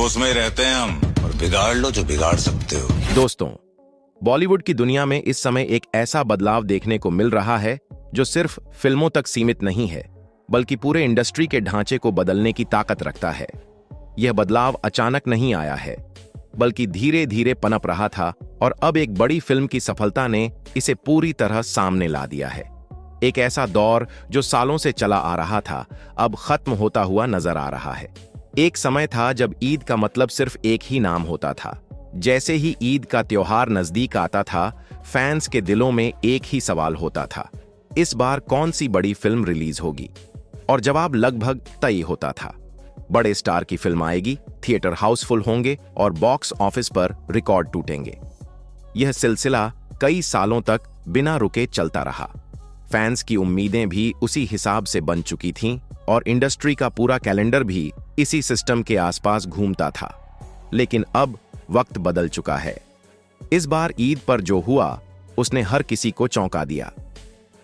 पड़ोस में ही रहते हैं हम, और बिगाड़ लो जो बिगाड़ सकते हो। दोस्तों, बॉलीवुड की दुनिया में इस समय एक ऐसा बदलाव देखने को मिल रहा है जो सिर्फ फिल्मों तक सीमित नहीं है, बल्कि पूरे इंडस्ट्री के ढांचे को बदलने की ताकत रखता है। यह बदलाव अचानक नहीं आया है, बल्कि धीरे धीरे पनप रहा था, और अब एक बड़ी फिल्म की सफलता ने इसे पूरी तरह सामने ला दिया है। एक ऐसा दौर जो सालों से चला आ रहा था, अब खत्म होता हुआ नजर आ रहा है। एक समय था जब ईद का मतलब सिर्फ एक ही नाम होता था। जैसे ही ईद का त्योहार नजदीक आता था, फैंस के दिलों में एक ही सवाल होता था, इस बार कौन सी बड़ी फिल्म रिलीज होगी? और जवाब लगभग तय होता था। बड़े स्टार की फिल्म आएगी, थिएटर हाउसफुल होंगे और बॉक्स ऑफिस पर रिकॉर्ड टूटेंगे। यह सिलसिला कई सालों तक बिना रुके चलता रहा। फैंस की उम्मीदें भी उसी हिसाब से बन चुकी थीं, और इंडस्ट्री का पूरा कैलेंडर भी इसी सिस्टम के आसपास घूमता था। लेकिन अब वक्त बदल चुका है। इस बार ईद पर जो हुआ, उसने हर किसी को चौंका दिया।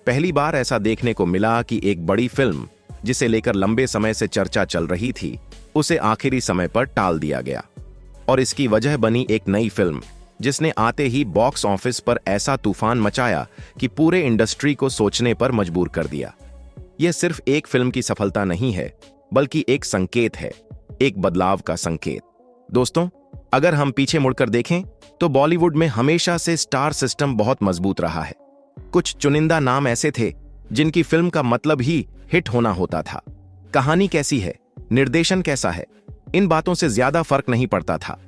पहली बार ऐसा देखने को मिला कि एक बड़ी फिल्म, जिसे लेकर लंबे समय से चर्चा चल रही थी, उसे आखिरी समय पर टाल दिया गया। और इसकी वजह बनी एक नई फिल्म, जिसने आते ही बॉक्स ऑफिस पर ऐसा तूफान मचाया कि पूरे इंडस्ट्री को सोचने पर मजबूर कर दिया। यह सिर्फ एक फिल्म की सफलता नहीं है, बल्कि एक संकेत है, एक बदलाव का संकेत। दोस्तों, अगर हम पीछे मुड़कर देखें तो बॉलीवुड में हमेशा से स्टार सिस्टम बहुत मजबूत रहा है। कुछ चुनिंदा नाम ऐसे थे जिनकी फिल्म का मतलब ही हिट होना होता था। कहानी कैसी है, निर्देशन कैसा है, इन बातों से ज्यादा फर्क नहीं पड़ता था।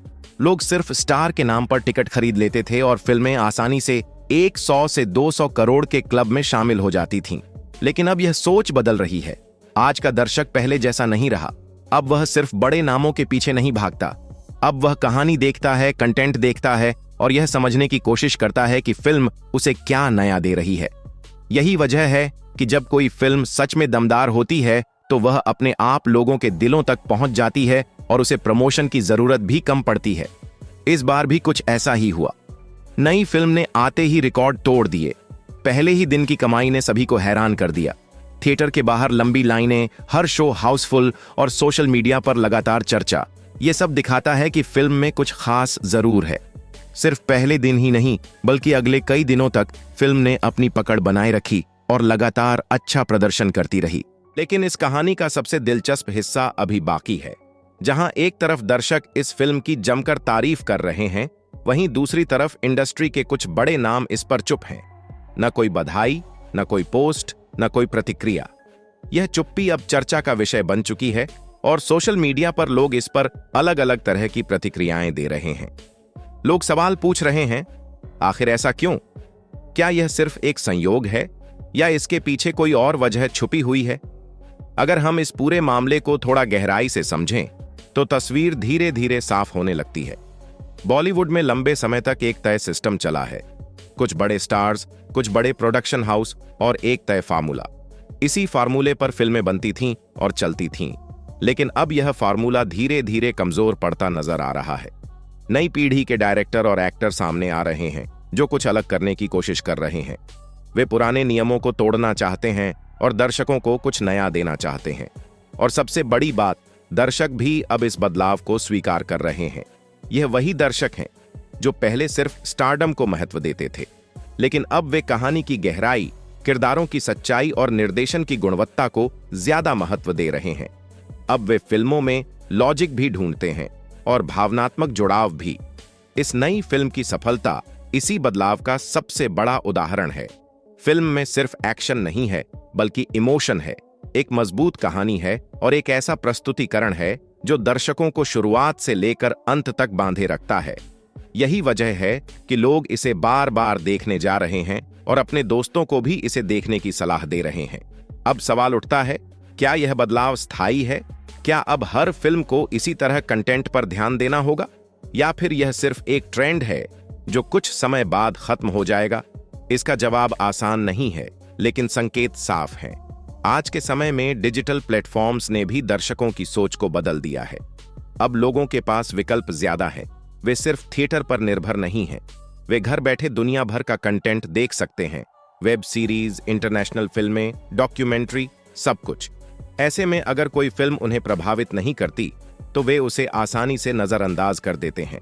लोग सिर्फ स्टार के नाम पर टिकट खरीद लेते थे और फिल्में आसानी से 100 से 200 करोड़ के क्लब में शामिल हो जाती थीं। लेकिन अब यह सोच बदल रही है। आज का दर्शक पहले जैसा नहीं रहा। अब वह सिर्फ बड़े नामों के पीछे नहीं भागता। अब वह कहानी देखता है, कंटेंट देखता है, और यह समझने की कोशिश करता है कि फिल्म उसे क्या नया दे रही है। यही वजह है कि जब कोई फिल्म सच में दमदार होती है, तो वह अपने आप लोगों के दिलों तक पहुंच जाती है और उसे प्रमोशन की जरूरत भी कम पड़ती है। इस बार भी कुछ ऐसा ही हुआ। नई फिल्म ने आते ही रिकॉर्ड तोड़ दिए। पहले ही दिन की कमाई ने सभी को हैरान कर दिया। थिएटर के बाहर लंबी लाइनें, हर शो हाउसफुल, और सोशल मीडिया पर लगातार चर्चा। यह सब दिखाता है कि फिल्म में कुछ खास जरूर है। सिर्फ पहले दिन ही नहीं, बल्कि अगले कई दिनों तक फिल्म ने अपनी पकड़ बनाए रखी और लगातार अच्छा प्रदर्शन करती रही। लेकिन इस कहानी का सबसे दिलचस्प हिस्सा अभी बाकी है। जहां एक तरफ दर्शक इस फिल्म की जमकर तारीफ कर रहे हैं, वहीं दूसरी तरफ इंडस्ट्री के कुछ बड़े नाम इस पर चुप हैं। न कोई बधाई, न कोई पोस्ट, न कोई प्रतिक्रिया। यह चुप्पी अब चर्चा का विषय बन चुकी है, और सोशल मीडिया पर लोग इस पर अलग अलग तरह की प्रतिक्रियाएं दे रहे हैं। लोग सवाल पूछ रहे हैं, आखिर ऐसा क्यों? क्या यह सिर्फ एक संयोग है, या इसके पीछे कोई और वजह छुपी हुई है? अगर हम इस पूरे मामले को थोड़ा गहराई से समझें, तो तस्वीर धीरे धीरे साफ होने लगती है। बॉलीवुड में लंबे समय तक एक तय सिस्टम चला है। कुछ बड़े स्टार्स, कुछ बड़े प्रोडक्शन हाउस, और एक तय फार्मूला। इसी फार्मूले पर फिल्में बनती थीं और चलती थीं। लेकिन अब यह फार्मूला धीरे धीरे कमजोर पड़ता नजर आ रहा है। नई पीढ़ी के डायरेक्टर और एक्टर सामने आ रहे हैं, जो कुछ अलग करने की कोशिश कर रहे हैं। वे पुराने नियमों को तोड़ना चाहते हैं और दर्शकों को कुछ नया देना चाहते हैं। और सबसे बड़ी बात, दर्शक भी अब इस बदलाव को स्वीकार कर रहे हैं। यह वही दर्शक हैं जो पहले सिर्फ स्टारडम को महत्व देते थे, लेकिन अब वे कहानी की गहराई, किरदारों की सच्चाई और निर्देशन की गुणवत्ता को ज्यादा महत्व दे रहे हैं। अब वे फिल्मों में लॉजिक भी ढूंढते हैं, और भावनात्मक जुड़ाव भी। इस नई फिल्म की सफलता इसी बदलाव का सबसे बड़ा उदाहरण है। फिल्म में सिर्फ एक्शन नहीं है, बल्कि इमोशन है, एक मजबूत कहानी है, और एक ऐसा प्रस्तुतिकरण है जो दर्शकों को शुरुआत से लेकर अंत तक बांधे रखता है। यही वजह है कि लोग इसे बार बार देखने जा रहे हैं और अपने दोस्तों को भी इसे देखने की सलाह दे रहे हैं। अब सवाल उठता है, क्या यह बदलाव स्थायी है? क्या अब हर फिल्म को इसी तरह कंटेंट पर ध्यान देना होगा, या फिर यह सिर्फ एक ट्रेंड है जो कुछ समय बाद खत्म हो जाएगा? इसका जवाब आसान नहीं है, लेकिन संकेत साफ हैं। आज के समय में डिजिटल प्लेटफॉर्म्स ने भी दर्शकों की सोच को बदल दिया है। अब लोगों के पास विकल्प ज्यादा है। वे सिर्फ थिएटर पर निर्भर नहीं हैं। वे घर बैठे दुनिया भर का कंटेंट देख सकते हैं। वेब सीरीज, इंटरनेशनल फिल्में, डॉक्यूमेंट्री, सब कुछ। ऐसे में अगर कोई फिल्म उन्हें प्रभावित नहीं करती, तो वे उसे आसानी से नजरअंदाज कर देते हैं।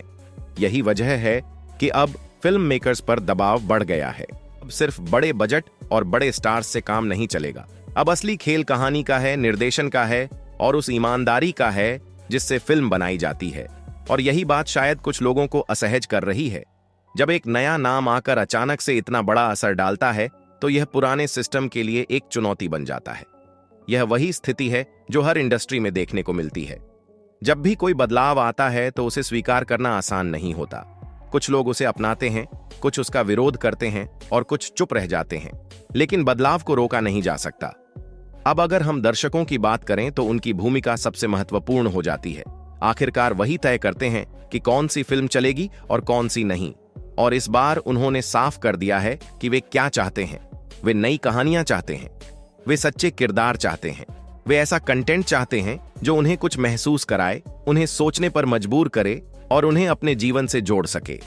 यही वजह है कि अब फिल्म मेकर्स पर दबाव बढ़ गया है। अब सिर्फ बड़े बजट और बड़े स्टार्स से काम नहीं चलेगा। अब असली खेल कहानी का है, निर्देशन का है और उस ईमानदारी का है जिससे फिल्म बनाई जाती है। और यही बात शायद कुछ लोगों को असहज कर रही है। जब एक नया नाम आकर अचानक से इतना बड़ा असर डालता है तो यह पुराने सिस्टम के लिए एक चुनौती बन जाता है। यह वही स्थिति है जो हर इंडस्ट्री में देखने को मिलती है। जब भी कोई बदलाव आता है तो उसे स्वीकार करना आसान नहीं होता। कुछ लोग उसे अपनाते हैं, कुछ उसका विरोध करते हैं और कुछ चुप रह जाते हैं। लेकिन बदलाव को रोका नहीं जा सकता। अब अगर हम दर्शकों की बात करें तो उनकी भूमिका सबसे महत्वपूर्ण हो जाती है। आखिरकार वही तय करते हैं कि कौन सी फिल्म चलेगी और कौन सी नहीं। और इस बार उन्होंने साफ कर दिया है कि वे क्या चाहते हैं। वे नई कहानियां चाहते हैं, वे सच्चे किरदार चाहते हैं, वे ऐसा कंटेंट चाहते हैं जो उन्हें कुछ महसूस कराए, उन्हें सोचने पर मजबूर करे और उन्हें अपने जीवन से जोड़ सके।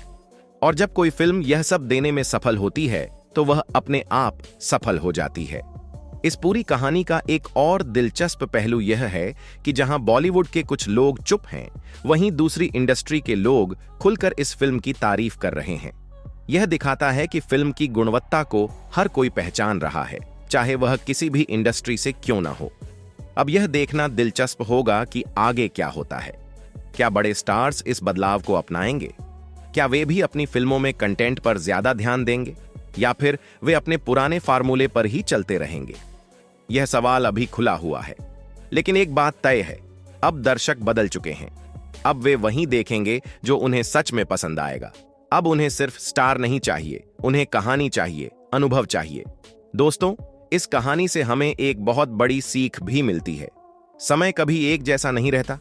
और जब कोई फिल्म यह सब देने में सफल होती है तो वह अपने आप सफल हो जाती है। इस पूरी कहानी का एक और दिलचस्प पहलू यह है कि जहां बॉलीवुड के कुछ लोग चुप हैं, वहीं दूसरी इंडस्ट्री के लोग खुलकर इस फिल्म की तारीफ कर रहे हैं। यह दिखाता है कि फिल्म की गुणवत्ता को हर कोई पहचान रहा है, चाहे वह किसी भी इंडस्ट्री से क्यों ना हो। अब यह देखना दिलचस्प होगा कि आगे क्या होता है। क्या बड़े स्टार्स इस बदलाव को अपनाएंगे? क्या वे भी अपनी फिल्मों में कंटेंट पर ज्यादा ध्यान देंगे या फिर वे अपने पुराने फार्मूले पर ही चलते रहेंगे? यह सवाल अभी खुला हुआ है। लेकिन एक बात तय है, अब दर्शक बदल चुके हैं। अब वे वही देखेंगे जो उन्हें सच में पसंद आएगा। अब उन्हें सिर्फ स्टार नहीं चाहिए, उन्हें कहानी चाहिए, अनुभव चाहिए। दोस्तों, इस कहानी से हमें एक बहुत बड़ी सीख भी मिलती है। समय कभी एक जैसा नहीं रहता।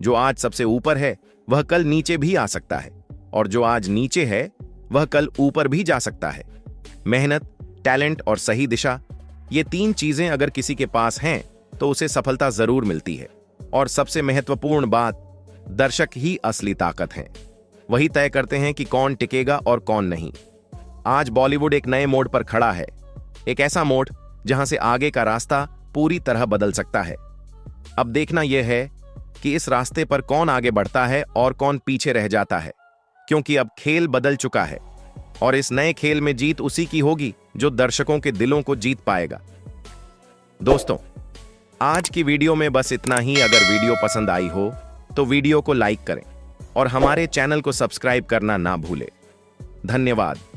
जो आज सबसे ऊपर है वह कल नीचे भी आ सकता है और जो आज नीचे है वह कल ऊपर भी जा सकता है। मेहनत, टैलेंट और सही दिशा, ये तीन चीजें अगर किसी के पास हैं तो उसे सफलता जरूर मिलती है। और सबसे महत्वपूर्ण बात, दर्शक ही असली ताकत हैं। वही तय करते हैं कि कौन टिकेगा और कौन नहीं। आज बॉलीवुड एक नए मोड़ पर खड़ा है, एक ऐसा मोड़ जहां से आगे का रास्ता पूरी तरह बदल सकता है। अब देखना यह है कि इस रास्ते पर कौन आगे बढ़ता है और कौन पीछे रह जाता है, क्योंकि अब खेल बदल चुका है और इस नए खेल में जीत उसी की होगी जो दर्शकों के दिलों को जीत पाएगा। दोस्तों, आज की वीडियो में बस इतना ही। अगर वीडियो पसंद आई हो तो वीडियो को लाइक करें और हमारे चैनल को सब्सक्राइब करना ना भूलें। धन्यवाद।